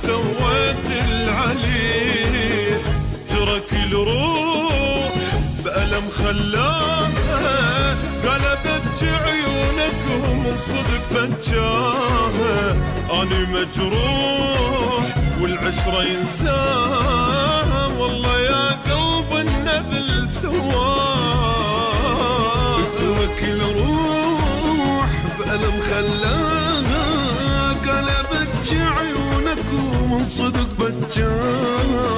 سويت العلي، ترك الروح بألم خلاها، قلبت عيونك ومن صدق بجاها. أنا مجروح والعشرة ينساها، والله يا قلب النذل سواها. ترك الروح بألم خلاها، قلبت عيونك ومن صدق بجاها.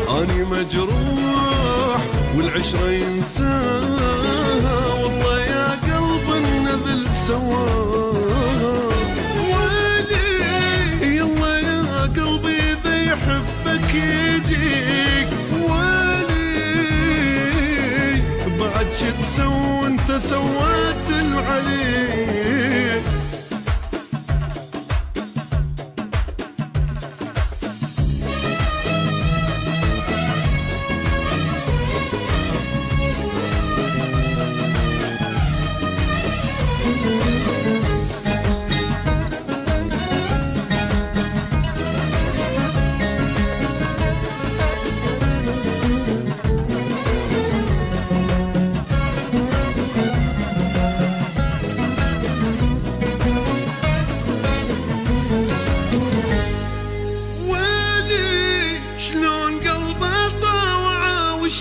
أنا مجروح والعشرة ينساها، والله يا قلب النذل سواها. ويلي يلا يا قلبي إذا يحبك يجيك، ويلي بعد شو تسوي انت سويت العليك.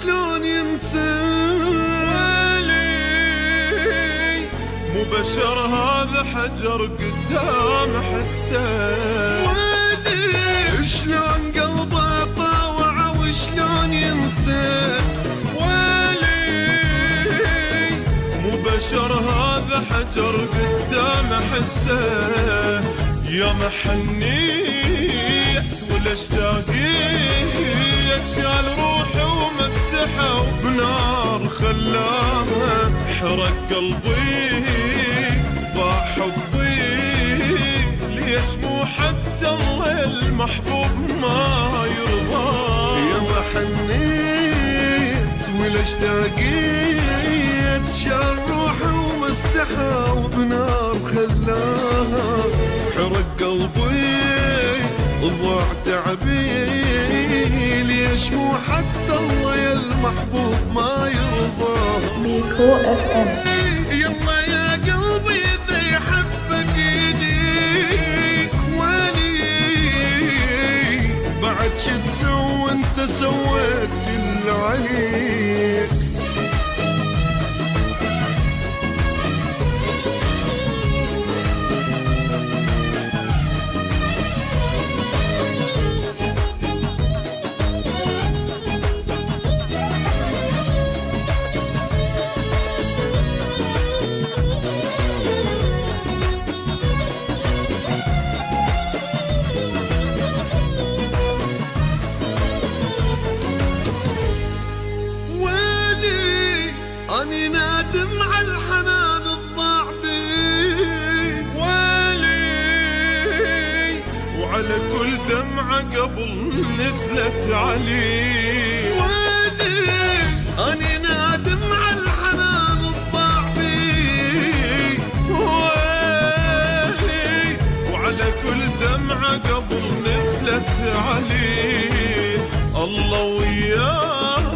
شلون ينسى ويلي مو بشر هذا حجر قدام حسه. ويلي شلون قلبه طاوع وشلون ينسى. ويلي مو بشر هذا حجر قدام حسه. يا محنيت ولا اشتاقيت، شال روحي وما استحى وبنار خلاها. حرق قلبي ضاع حبي، ليش مو حتى الله المحبوب ما يرضى. يا محنيت ولا اشتاقيت، شال روحي وما استحى وبنار خلاها. حرق قلبي ضاع تعبي، ليش مو حتى الله يا المحبوب ما يرضى. ميكو اف ام. يلا يا قلبي إذا يحبك يجيك، ولي بعد شو تسوي انت سويت اللي عليك. أني نادم على الحنان الضاع بي، ويلي وعلى كل دمعة قبل نزلت علي. ويلي أني نادم على الحنان الضاع بي، ويلي وعلى كل دمعة قبل نزلت علي. الله وياه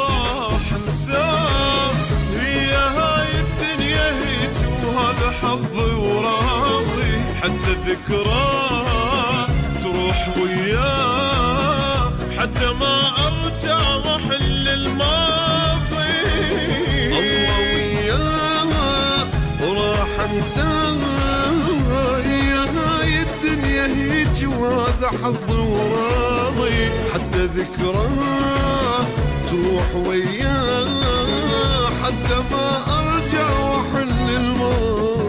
راح انساه، هي هاي الدنيا هيج وهذا حظي وراضي. حتى ذكراه تروح وياه، حتى ما ارجع واحل الماضي. الله وياه وراح انساه، هي هاي الدنيا هيج وهذا حظي وراضي. حتى ذكراه تروح وياه، حتى ما ارجع واحل الماضي.